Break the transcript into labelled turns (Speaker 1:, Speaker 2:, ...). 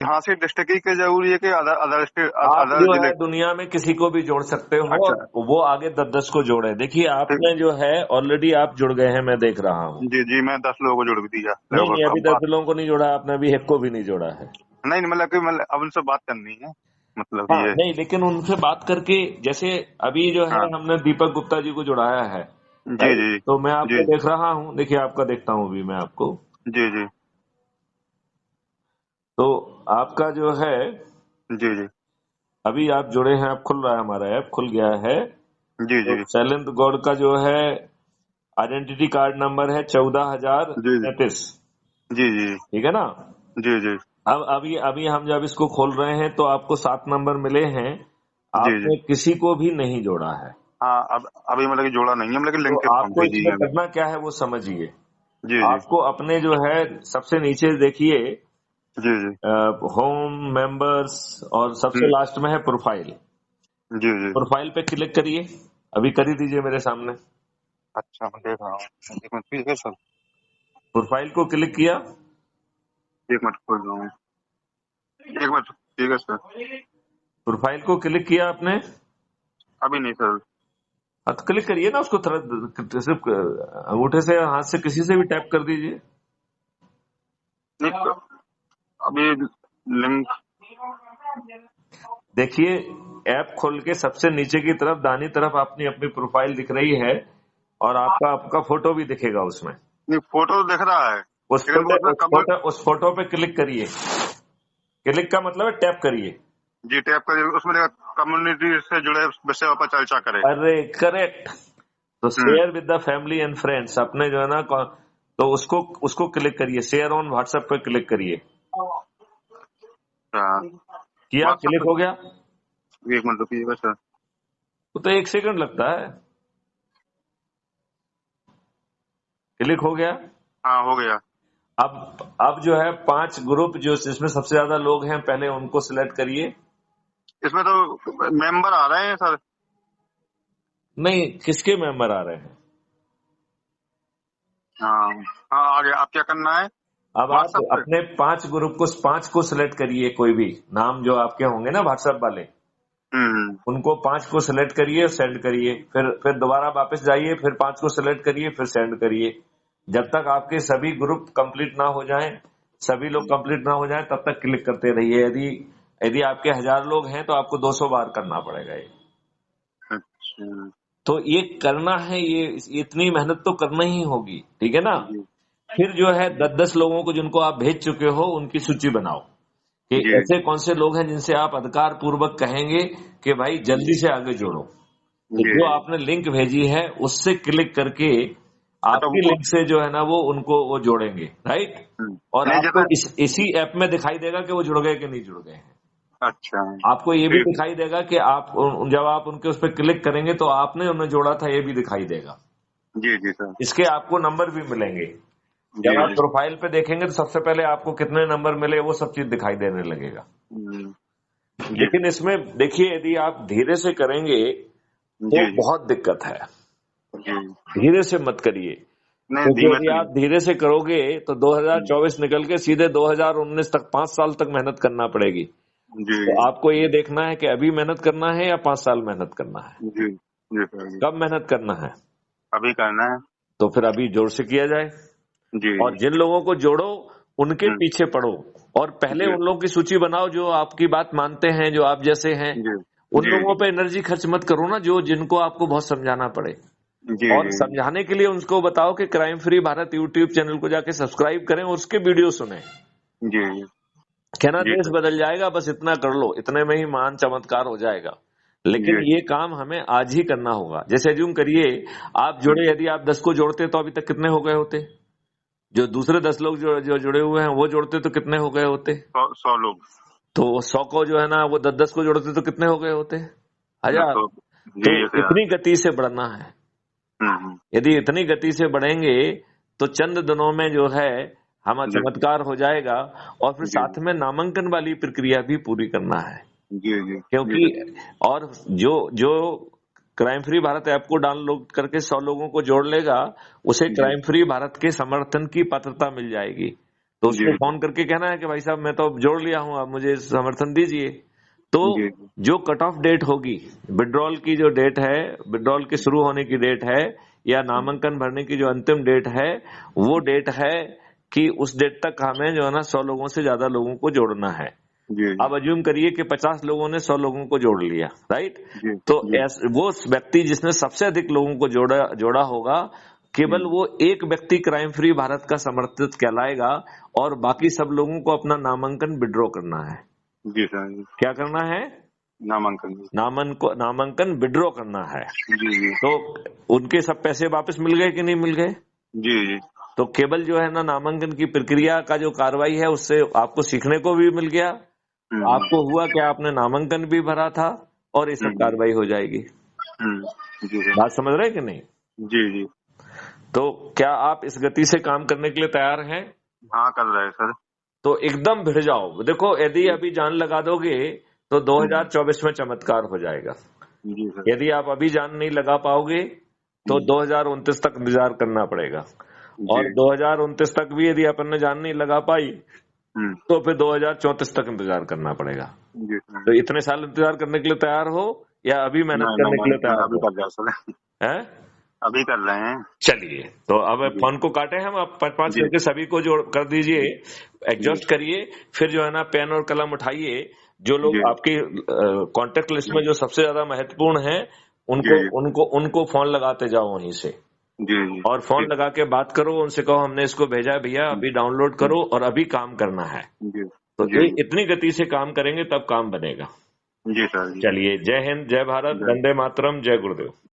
Speaker 1: यहाँ से डिस्ट्रिक्ट ही जरूरी है कि अदर स्टेट
Speaker 2: आप
Speaker 1: अदर
Speaker 2: जो
Speaker 1: जिले?
Speaker 2: है दुनिया में किसी को भी जोड़ सकते हो
Speaker 1: अच्छा,
Speaker 2: और वो आगे 10-10 को जोड़े। देखिए
Speaker 1: ठीक।
Speaker 2: आपने जो है ऑलरेडी आप जुड़ गए हैं, मैं देख रहा हूँ।
Speaker 1: जी जी, मैं 10 लोगों को जोड़ भी दिया
Speaker 2: नहीं नहीं,
Speaker 1: लगभग।
Speaker 2: अभी
Speaker 1: अब
Speaker 2: 10
Speaker 1: बात
Speaker 2: लोगों को नहीं जोड़ा आपने, अभी एक को भी नहीं जोड़ा है।
Speaker 1: नहीं, मतलब कि मतलब अब उनसे बात करनी है, मतलब
Speaker 2: हाँ
Speaker 1: ये।
Speaker 2: नहीं, लेकिन उनसे बात करके, जैसे अभी जो है
Speaker 1: हाँ।
Speaker 2: हमने दीपक गुप्ता जी को जुड़ाया है,
Speaker 1: जी
Speaker 2: राइट?
Speaker 1: जी
Speaker 2: तो मैं
Speaker 1: जी
Speaker 2: आपको देख रहा हूँ, देखिए आपका देखता हूँ अभी मैं आपको।
Speaker 1: जी जी
Speaker 2: तो आपका जो है
Speaker 1: जी जी
Speaker 2: अभी आप जुड़े हैं, आप खुल रहा है, हमारा ऐप खुल गया है।
Speaker 1: जी
Speaker 2: तो
Speaker 1: जी
Speaker 2: शैलेंद्र गौड़ का जो है आइडेंटिटी कार्ड नंबर है
Speaker 1: जी
Speaker 2: 14,033।
Speaker 1: जी जी
Speaker 2: ठीक है ना?
Speaker 1: जी जी
Speaker 2: अब अभी हम जब इसको खोल रहे हैं तो आपको 7 नंबर मिले हैं,
Speaker 1: जी जी।
Speaker 2: आपने किसी को भी नहीं जोड़ा है।
Speaker 1: हाँ, अब अभी मतलब कि जोड़ा नहीं है, मतलब कि
Speaker 2: तो
Speaker 1: लिंक हम
Speaker 2: आपको
Speaker 1: भेजी
Speaker 2: इसमें
Speaker 1: है अभी।
Speaker 2: करना क्या है वो समझिए।
Speaker 1: जी जी
Speaker 2: आपको अपने जो है सबसे नीचे देखिए,
Speaker 1: जी जी
Speaker 2: होम, मेंबर्स, और सबसे
Speaker 1: हम्म,
Speaker 2: लास्ट में है प्रोफाइल।
Speaker 1: जी जी।
Speaker 2: प्रोफाइल पे क्लिक करिए, अभी कर ही दीजिए मेरे सामने।
Speaker 1: अच्छा, मैं देख रहा हूँ। एक मिनट, ठीक है सर।
Speaker 2: प्रोफाइल को क्लिक किया,
Speaker 1: एक मिनट खोल रहा हूँ। एक मिनट, ठीक है सर।
Speaker 2: प्रोफाइल को क्लिक किया आपने।
Speaker 1: अभी नहीं सर।
Speaker 2: हाँ तो क्लिक करिए ना उसको, थोड़ा सिर्फ अंगूठे से, हाथ से, किसी से भी टैप कर दीजिए।
Speaker 1: नहीं तो, अभी लिंक।
Speaker 2: देखिए ऐप खोल के सबसे नीचे की तरफ दाहिनी तरफ अपनी अपनी प्रोफाइल दिख रही है, और आपका आपका फोटो भी दिखेगा उसमें।
Speaker 1: नहीं, फोटो तो दिख रहा है,
Speaker 2: उस
Speaker 1: लेकिन वो
Speaker 2: फोटो
Speaker 1: उसमें
Speaker 2: उस
Speaker 1: कम।
Speaker 2: फोटो उस फोटो पे क्लिक करिए। क्लिक का मतलब है टैप करिए।
Speaker 1: जी, टैप करिए, उसमें कम्युनिटी से जुड़े विषयों पर चर्चा करें।
Speaker 2: अरे करेक्ट। तो
Speaker 1: हम्म।
Speaker 2: Share with the family and friends, अपने जो है ना तो उसको उसको क्लिक करिए, शेयर ऑन व्हाट्सएप पे क्लिक करिए।
Speaker 1: हाँ,
Speaker 2: किया?
Speaker 1: व्हाट्सएप
Speaker 2: क्लिक हो गया?
Speaker 1: पे। एक मिनट रुकिएगा सर।
Speaker 2: तो 1 सेकंड लगता है। क्लिक हो गया।
Speaker 1: हाँ, हो गया।
Speaker 2: अब जो है 5 ग्रुप जो जिसमें सबसे ज्यादा लोग हैं, पहले उनको सिलेक्ट करिए।
Speaker 1: इसमें तो मेंबर आ रहे हैं सर।
Speaker 2: नहीं, किसके मेंबर आ रहे हैं?
Speaker 1: हाँ हाँ, आ गया। आप क्या करना है?
Speaker 2: अब आप
Speaker 1: व्हाट्सएप पे।
Speaker 2: अपने 5 को सिलेक्ट करिए, कोई भी नाम जो आपके होंगे ना व्हाट्सएप वाले,
Speaker 1: हम्म।
Speaker 2: उनको 5 को सिलेक्ट करिए, सेंड करिए। फिर दोबारा वापस जाइए, फिर 5 को सिलेक्ट करिए, फिर सेंड करिए। जब तक आपके सभी ग्रुप कंप्लीट ना हो जाएं, सभी लोग कंप्लीट ना हो जाएं, तब तक क्लिक करते रहिए। यदि यदि आपके 1000 लोग हैं तो आपको 200 बार करना पड़ेगा ये।
Speaker 1: अच्छा।
Speaker 2: तो ये करना है, ये इतनी मेहनत तो करना ही होगी, ठीक है ना?
Speaker 1: जी
Speaker 2: फिर जो है 10-10 लोगों को जिनको आप भेज चुके हो उनकी सूची बनाओ, कि
Speaker 1: जी
Speaker 2: ऐसे कौन से लोग हैं जिनसे आप अधिकार पूर्वक कहेंगे कि भाई जल्दी से आगे जोड़ो। तो
Speaker 1: जी
Speaker 2: जो
Speaker 1: जी।
Speaker 2: आपने लिंक भेजी है उससे क्लिक करके
Speaker 1: अच्छा
Speaker 2: आपकी
Speaker 1: वो।
Speaker 2: लिंक से जो है ना वो उनको वो जोड़ेंगे, राइट? और
Speaker 1: नहीं,
Speaker 2: आपको
Speaker 1: जैसे।
Speaker 2: इसी ऐप में दिखाई देगा कि वो जुड़ गए कि नहीं जुड़ गए हैं।
Speaker 1: अच्छा।
Speaker 2: आपको ये भी
Speaker 1: ठीक।
Speaker 2: दिखाई देगा कि आप जब आप उनके उस पर क्लिक करेंगे तो आपने उन्हें जोड़ा था, ये भी दिखाई देगा।
Speaker 1: जी जी सर।
Speaker 2: इसके आपको नंबर भी मिलेंगे।
Speaker 1: जी
Speaker 2: जब आप
Speaker 1: जी।
Speaker 2: प्रोफाइल पे देखेंगे तो सबसे पहले आपको कितने नंबर मिले वो सब चीज दिखाई देने लगेगा।
Speaker 1: हम्म, जी
Speaker 2: लेकिन इसमें देखिए, यदि आप धीरे से करेंगे तो
Speaker 1: जी जी
Speaker 2: बहुत दिक्कत है।
Speaker 1: जी।
Speaker 2: धीरे से मत करिए,
Speaker 1: नहीं,
Speaker 2: क्योंकि
Speaker 1: धीमे
Speaker 2: यदि
Speaker 1: से
Speaker 2: आप
Speaker 1: नहीं।
Speaker 2: धीरे से करोगे तो 2024 निकल के सीधे 2019 तक, 5 साल तक मेहनत करना पड़ेगी।
Speaker 1: जी
Speaker 2: तो आपको ये देखना है कि अभी मेहनत करना है या 5 साल मेहनत करना है।
Speaker 1: जी जी सर जी।
Speaker 2: कब मेहनत करना है?
Speaker 1: अभी करना है।
Speaker 2: तो फिर अभी जोर से किया जाए।
Speaker 1: जी
Speaker 2: और जिन लोगों को जोड़ो उनके
Speaker 1: हम्म,
Speaker 2: पीछे पड़ो, और पहले
Speaker 1: जी
Speaker 2: उन लोगों की सूची बनाओ जो आपकी बात मानते हैं, जो आप जैसे हैं।
Speaker 1: जी
Speaker 2: उन
Speaker 1: जी
Speaker 2: लोगों पे एनर्जी खर्च मत करो ना, जो जिनको आपको बहुत समझाना पड़े।
Speaker 1: जी
Speaker 2: और
Speaker 1: जी
Speaker 2: समझाने के लिए उनको बताओ कि crime free Bharat YouTube channel को जाके सब्सक्राइब करें और उसके वीडियो सुने।
Speaker 1: जी
Speaker 2: कहना
Speaker 1: जी
Speaker 2: देश
Speaker 1: सर।
Speaker 2: बदल जाएगा, बस इतना कर लो, इतने में ही महान चमत्कार हो जाएगा। लेकिन
Speaker 1: जी
Speaker 2: ये काम हमें आज ही करना होगा। जैसे अज्यूम करिए आप जुड़े, यदि आप 10 को जोड़ते तो अभी तक कितने हो गए होते? जो दूसरे 10 लोग जो जुड़े हुए हैं वो जोड़ते तो कितने हो गए होते?
Speaker 1: 100 लोग।
Speaker 2: तो 100 को जो है ना वो 10-10 को जोड़ते तो कितने हो गए होते? 1000।
Speaker 1: 100। जी
Speaker 2: तो
Speaker 1: ये से यार।
Speaker 2: इतनी गति से बढ़ना है।
Speaker 1: हम्म।
Speaker 2: यदि इतनी गति से बढ़ेंगे तो चंद दिनों में जो है हमारा
Speaker 1: जी
Speaker 2: चमत्कार हो जाएगा। और फिर
Speaker 1: जी
Speaker 2: साथ में नामांकन वाली प्रक्रिया भी पूरी करना है,
Speaker 1: जी जी जी
Speaker 2: क्योंकि
Speaker 1: सर।
Speaker 2: और जो जो क्राइम फ्री भारत ऐप को डाउनलोड करके 100 लोगों को जोड़ लेगा, उसे
Speaker 1: जी
Speaker 2: क्राइम फ्री भारत के समर्थन की पात्रता मिल जाएगी। तो उसको
Speaker 1: जी
Speaker 2: फोन करके कहना है कि भाई साहब मैं तो अब जोड़ लिया हूं, आप मुझे समर्थन दीजिए। तो
Speaker 1: जी
Speaker 2: जो कट ऑफ डेट होगी, विड्रॉल की जो डेट है, विड्रॉल के शुरू होने की डेट है, या नामांकन भरने की जो अंतिम डेट है, वो डेट है कि उस डेट तक हमें जो है ना 100 लोगों से ज्यादा लोगों को जोड़ना है।
Speaker 1: जी
Speaker 2: अब अज्यूम करिए कि 50 लोगों ने 100 लोगों को जोड़ लिया, राइट।
Speaker 1: जी
Speaker 2: तो
Speaker 1: जी
Speaker 2: वो व्यक्ति जिसने सबसे अधिक लोगों को जोड़ा होगा, केवल वो एक व्यक्ति क्राइम फ्री भारत का समर्थित कहलाएगा, और बाकी सब लोगों को अपना नामांकन विड्रॉ करना है।
Speaker 1: जी सर जी।
Speaker 2: क्या करना है?
Speaker 1: नामांकन जी।
Speaker 2: नामांकन विड्रॉ करना है।
Speaker 1: जी जी
Speaker 2: तो उनके सब पैसे वापस मिल गए कि नहीं मिल गए?
Speaker 1: जी जी
Speaker 2: तो केवल जो है ना नामांकन की प्रक्रिया का जो कार्रवाई है, उससे आपको सीखने को भी मिल गया।
Speaker 1: हम्म
Speaker 2: आपको हुआ कि आपने नामांकन भी भरा था, और ये सब
Speaker 1: हम्म
Speaker 2: कार्रवाई हो जाएगी।
Speaker 1: जी सर।
Speaker 2: बात समझ रहे हैं कि नहीं?
Speaker 1: जी जी
Speaker 2: तो क्या आप इस गति से काम करने के लिए तैयार हैं?
Speaker 1: हाँ कर रहे हैं सर।
Speaker 2: तो एकदम भिड़ जाओ। देखो, यदि अभी जान लगा दोगे तो 2024 में चमत्कार हो जाएगा।
Speaker 1: जी सर।
Speaker 2: यदि आप अभी जान नहीं लगा पाओगे तो 2029 तक इंतजार करना पड़ेगा।
Speaker 1: जी
Speaker 2: और 2029 तक भी यदि अपन ने जान नहीं लगा पाई
Speaker 1: हम्म
Speaker 2: तो फिर 2034 तक इंतजार करना पड़ेगा।
Speaker 1: जी सर।
Speaker 2: तो इतने साल इंतजार करने के लिए तैयार हो, या अभी मेहनत
Speaker 1: नहीं नहीं
Speaker 2: करने के लिए
Speaker 1: नहीं नहीं,
Speaker 2: तैयार
Speaker 1: अभी
Speaker 2: हो?
Speaker 1: कर रहे हैं सर।
Speaker 2: हैं?
Speaker 1: अभी कर रहे हैं।
Speaker 2: चलिए, तो अब
Speaker 1: जी
Speaker 2: फोन को काटे हम, आप 5-5
Speaker 1: जी
Speaker 2: करके सभी को जोड़ कर दीजिए,
Speaker 1: जी
Speaker 2: एग्जॉस्ट करिए। फिर जो है ना पेन और कलम उठाइए, जो लोग
Speaker 1: जी
Speaker 2: आपकी कांटेक्ट लिस्ट में जो सबसे ज्यादा महत्वपूर्ण है,
Speaker 1: जी
Speaker 2: उनको उनको उनको फोन लगाते जाओ वहीं से,
Speaker 1: जी जी
Speaker 2: और फोन
Speaker 1: ठीक।
Speaker 2: लगा के बात करो, उनसे कहो हमने इसको भेजा है भैया, अभी डाउनलोड करो और अभी काम करना है।
Speaker 1: जी
Speaker 2: तो
Speaker 1: जी
Speaker 2: इतनी गति से काम करेंगे तब काम बनेगा।
Speaker 1: जी सर जी।
Speaker 2: चलिए, जय हिंद, जय भारत,
Speaker 1: जय
Speaker 2: वंदे मातरम, जय गुरुदेव।